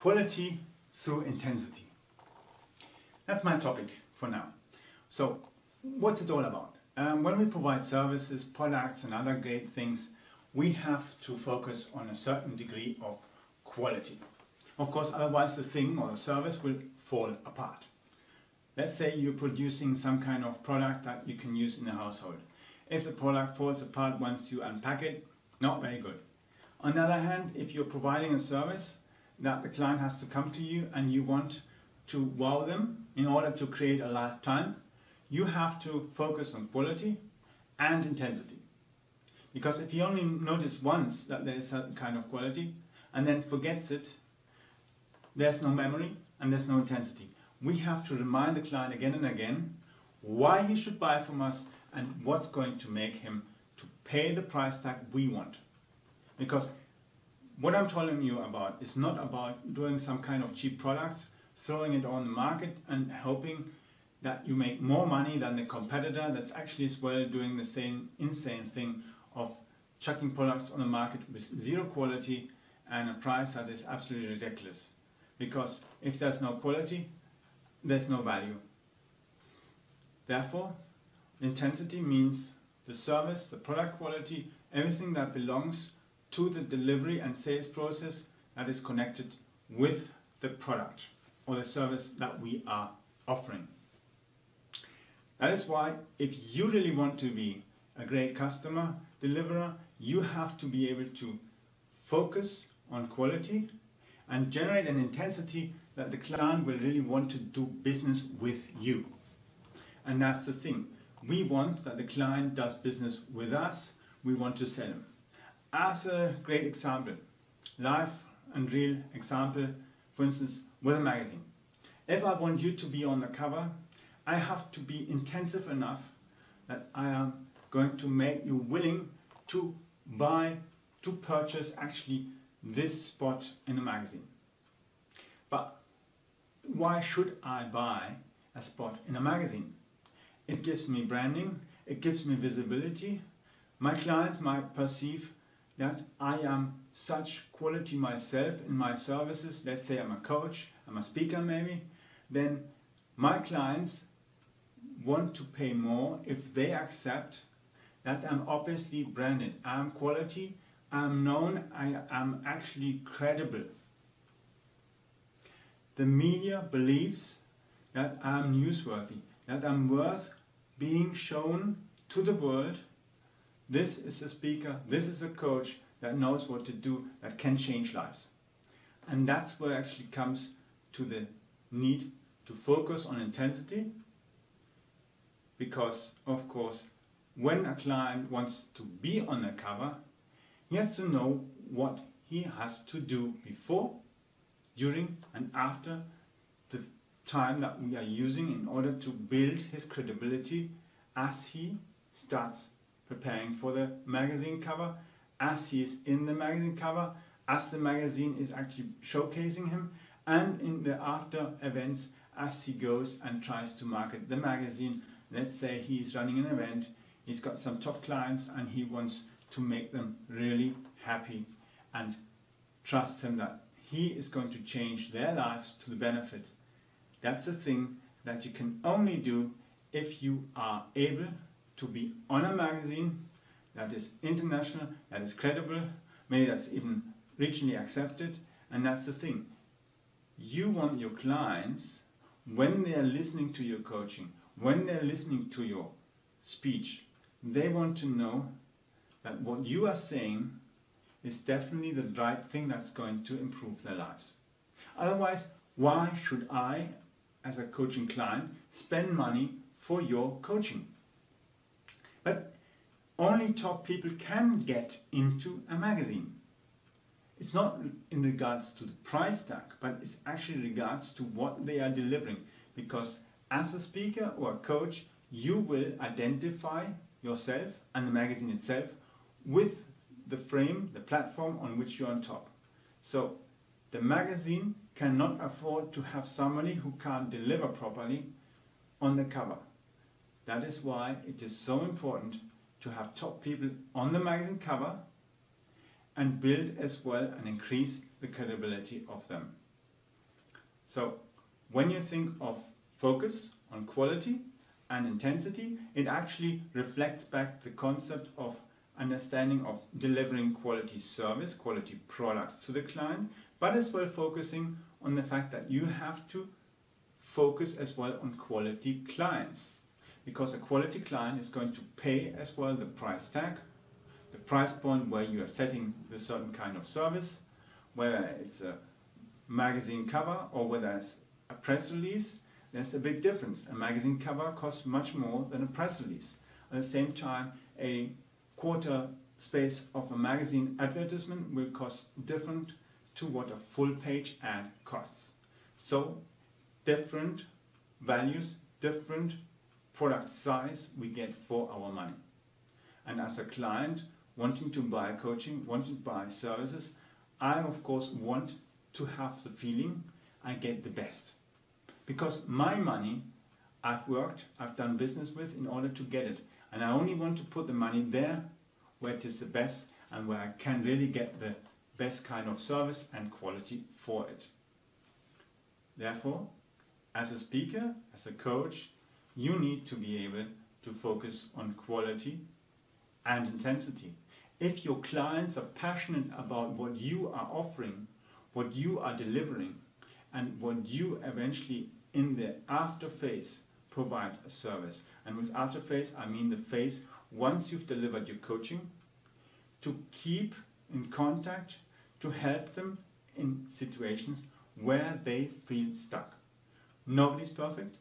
Quality through intensity. That's my topic for now. So, what's it all about? When we provide services, products and other great things, we have to focus on a certain degree of quality. Of course, otherwise the thing or the service will fall apart. Let's say you're producing some kind of product that you can use in the household. If the product falls apart once you unpack it, not very good. On the other hand, if you're providing a service that the client has to come to you and you want to wow them in order to create a lifetime, you have to focus on quality and intensity. Because if you only notice once that there is a certain kind of quality and then forgets it, there's no memory and there's no intensity. We have to remind the client again and again why he should buy from us and what's going to make him to pay the price tag we want. Because what I'm telling you about is not about doing some kind of cheap products, throwing it on the market and hoping that you make more money than the competitor that's actually as well doing the same insane thing of chucking products on the market with zero quality and a price that is absolutely ridiculous. Because if there's no quality, there's no value. Therefore, intensity means the service, the product quality, everything that belongs to the delivery and sales process that is connected with the product or the service that we are offering. That is why if you really want to be a great customer deliverer, you have to be able to focus on quality and generate an intensity that the client will really want to do business with you. And that's the thing. We want that the client does business with us. We want to sell him. As a great example, live and real example, for instance, with a magazine. If I want you to be on the cover, I have to be intensive enough that I am going to make you willing to buy, to purchase actually this spot in the magazine. But why should I buy a spot in a magazine? It gives me branding, it gives me visibility. My clients might perceive that I am such quality myself in my services. Let's say I'm a coach, I'm a speaker maybe. Then my clients want to pay more if they accept that I'm obviously branded. I'm quality, I'm known, I am actually credible. The media believes that I'm newsworthy, that I'm worth being shown to the world. This is a speaker, this is a coach that knows what to do, that can change lives. And that's where it actually comes to the need to focus on intensity. Because, of course, when a client wants to be on the cover, he has to know what he has to do before, during and after the time that we are using in order to build his credibility as he starts preparing for the magazine cover, as he is in the magazine cover, as the magazine is actually showcasing him, and in the after events as he goes and tries to market the magazine. Let's say he's running an event, he's got some top clients and he wants to make them really happy and trust him that he is going to change their lives to the benefit. That's the thing that you can only do if you are able to be on a magazine that is international, that is credible, maybe that's even regionally accepted. And that's the thing. You want your clients, when they are listening to your coaching, when they're listening to your speech, they want to know that what you are saying is definitely the right thing that's going to improve their lives. Otherwise, why should I, as a coaching client, spend money for your coaching? But only top people can get into a magazine. It's not in regards to the price tag, but it's actually in regards to what they are delivering. Because as a speaker or a coach, you will identify yourself and the magazine itself with the frame, the platform on which you're on top. So the magazine cannot afford to have somebody who can't deliver properly on the cover. That is why it is so important to have top people on the magazine cover and build as well and increase the credibility of them. So when you think of focus on quality and intensity, it actually reflects back the concept of understanding of delivering quality service, quality products to the client, but as well focusing on the fact that you have to focus as well on quality clients. Because a quality client is going to pay as well the price tag, the price point where you are setting the certain kind of service, whether it's a magazine cover or whether it's a press release. There's a big difference. A magazine cover costs much more than a press release. At the same time, a quarter space of a magazine advertisement will cost different to what a full page ad costs. So different values, different product size we get for our money. And as a client wanting to buy coaching, wanting to buy services, I of course want to have the feeling I get the best. Because my money I've worked, I've done business with in order to get it. And I only want to put the money there where it is the best and where I can really get the best kind of service and quality for it. Therefore, as a speaker, as a coach, you need to be able to focus on quality and intensity. If your clients are passionate about what you are offering, what you are delivering, and what you eventually in the after phase provide a service. And with after phase, I mean the phase once you've delivered your coaching, to keep in contact, to help them in situations where they feel stuck. Nobody's perfect.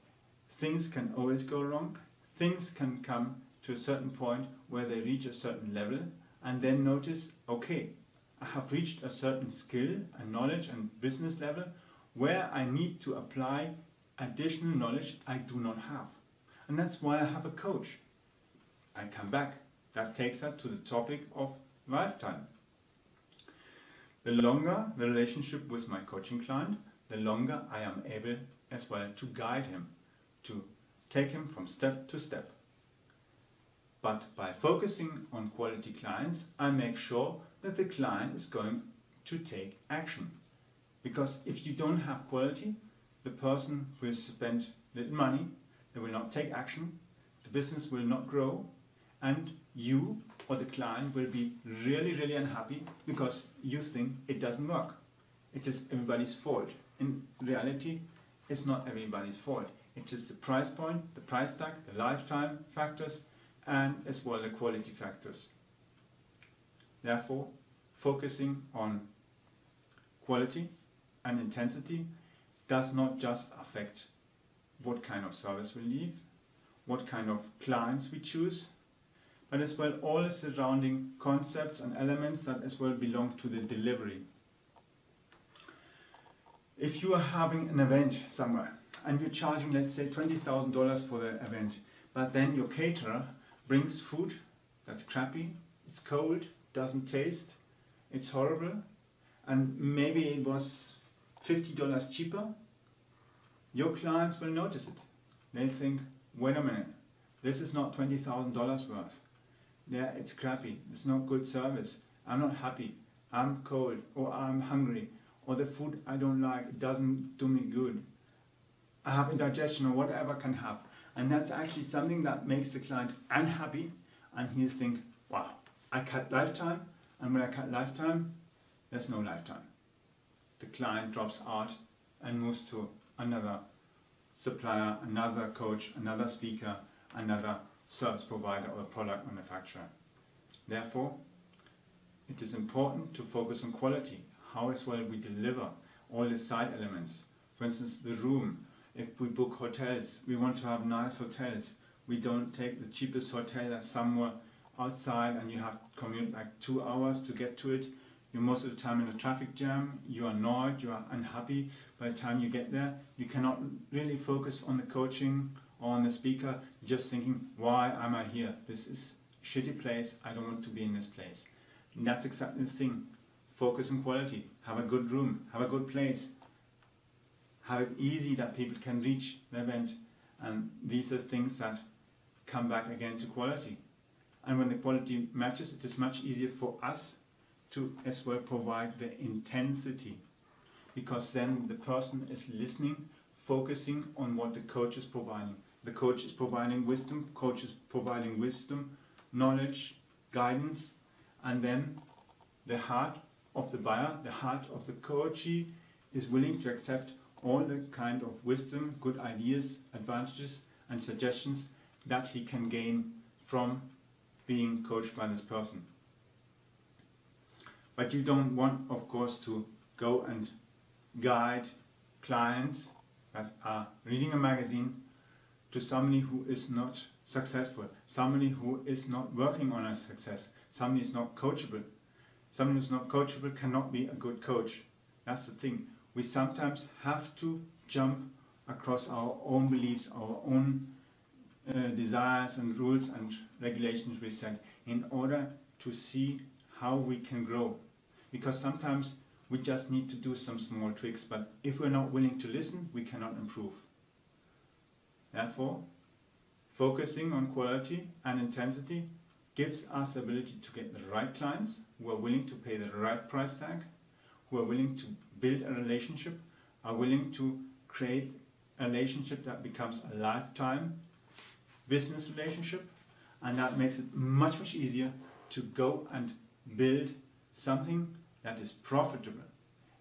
Things can always go wrong. Things can come to a certain point where they reach a certain level and then notice, okay, I have reached a certain skill and knowledge and business level where I need to apply additional knowledge I do not have. And that's why I have a coach. I come back. That takes us to the topic of lifetime. The longer the relationship with my coaching client, the longer I am able as well to guide him, to take him from step to step. But by focusing on quality clients, I make sure that the client is going to take action. Because if you don't have quality, the person will spend little money, they will not take action, the business will not grow, and you or the client will be really, really unhappy because you think it doesn't work. It is everybody's fault. In reality, it's not everybody's fault. It is the price point, the price tag, the lifetime factors, and as well the quality factors. Therefore, focusing on quality and intensity does not just affect what kind of service we leave, what kind of clients we choose, but as well all the surrounding concepts and elements that as well belong to the delivery. If you are having an event somewhere and you're charging, let's say, $20,000 for the event, but then your caterer brings food that's crappy, it's cold, doesn't taste, it's horrible, and maybe it was $50 cheaper, your clients will notice it. They think, wait a minute, this is not $20,000 worth. Yeah, it's crappy, it's not good service, I'm not happy, I'm cold, or I'm hungry, or the food I don't like, it doesn't do me good. I have indigestion or whatever can have. And that's actually something that makes the client unhappy, and he'll think, wow, I cut lifetime, and when I cut lifetime, there's no lifetime. The client drops out and moves to another supplier, another coach, another speaker, another service provider or product manufacturer. Therefore, it is important to focus on quality, how as well we deliver all the side elements. For instance, the room. If we book hotels, we want to have nice hotels. We don't take the cheapest hotel that's somewhere outside and you have to commute like 2 hours to get to it. You're most of the time in a traffic jam, you're annoyed, you are unhappy. By the time you get there, you cannot really focus on the coaching or on the speaker, just thinking, why am I here? This is a shitty place, I don't want to be in this place. And that's exactly the thing. Focus on quality, have a good room, have a good place. Have it easy that people can reach the event, and these are things that come back again to quality. And when the quality matches, it is much easier for us to as well provide the intensity. because then the person is listening, focusing on what the coach is providing. The coach is providing wisdom, knowledge, guidance, and then the heart of the buyer, the heart of the coachee is willing to accept all the kind of wisdom, good ideas, advantages and suggestions that he can gain from being coached by this person. But you don't want, of course, to go and guide clients that are reading a magazine to somebody who is not successful, somebody who is not working on a success, somebody who is not coachable. Somebody who is not coachable cannot be a good coach. That's the thing. We sometimes have to jump across our own beliefs, our own desires and rules and regulations we set in order to see how we can grow. Because sometimes we just need to do some small tricks, but if we're not willing to listen, we cannot improve. Therefore, focusing on quality and intensity gives us the ability to get the right clients who are willing to pay the right price tag, who are willing to build a relationship, are willing to create a relationship that becomes a lifetime business relationship, and that makes it much, much easier to go and build something that is profitable.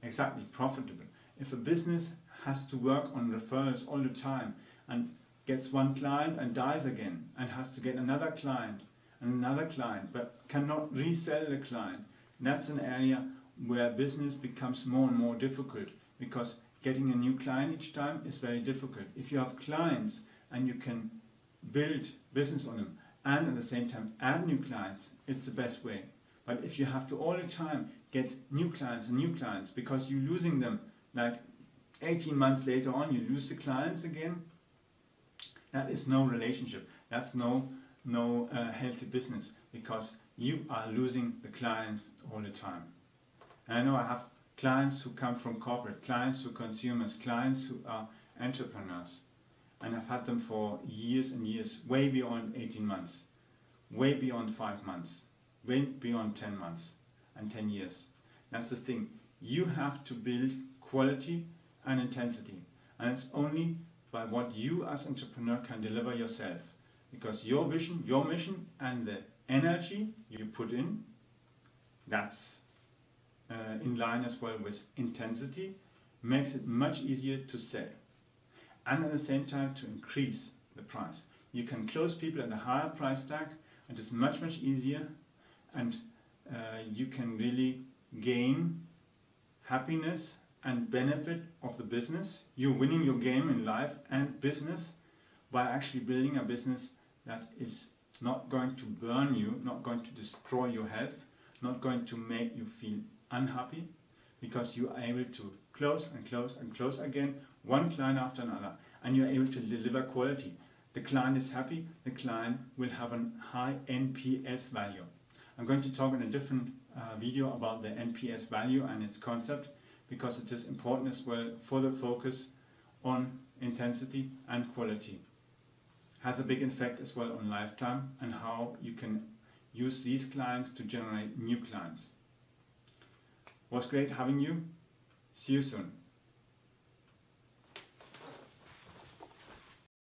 Exactly, profitable. If a business has to work on referrals all the time and gets one client and dies again and has to get another client and another client but cannot resell the client, that's an area where business becomes more and more difficult, because getting a new client each time is very difficult. If you have clients and you can build business on them and at the same time add new clients, it's the best way. But if you have to all the time get new clients and new clients because you're losing them, like 18 months later on you lose the clients again, that is no relationship. That's no healthy business, because you are losing the clients all the time. And I know I have clients who come from corporate, clients who are consumers, clients who are entrepreneurs, and I've had them for years and years, way beyond 18 months, way beyond 5 months, way beyond 10 months and 10 years. That's the thing. You have to build quality and intensity, and it's only by what you as entrepreneur can deliver yourself, because your vision, your mission and the energy you put in, that's in line as well with intensity, makes it much easier to sell and at the same time to increase the price. You can close people at a higher price tag, and it's much, much easier, and you can really gain happiness and benefit of the business. You're winning your game in life and business by actually building a business that is not going to burn you, not going to destroy your health, not going to make you feel unhappy, because you are able to close and close and close again, one client after another, and you're able to deliver quality. The client is happy, the client will have a high NPS value. I'm going to talk in a different video about the NPS value and its concept, because it is important as well for the focus on intensity and quality. Has a big effect as well on lifetime and how you can use these clients to generate new clients. Was great having you. See you soon.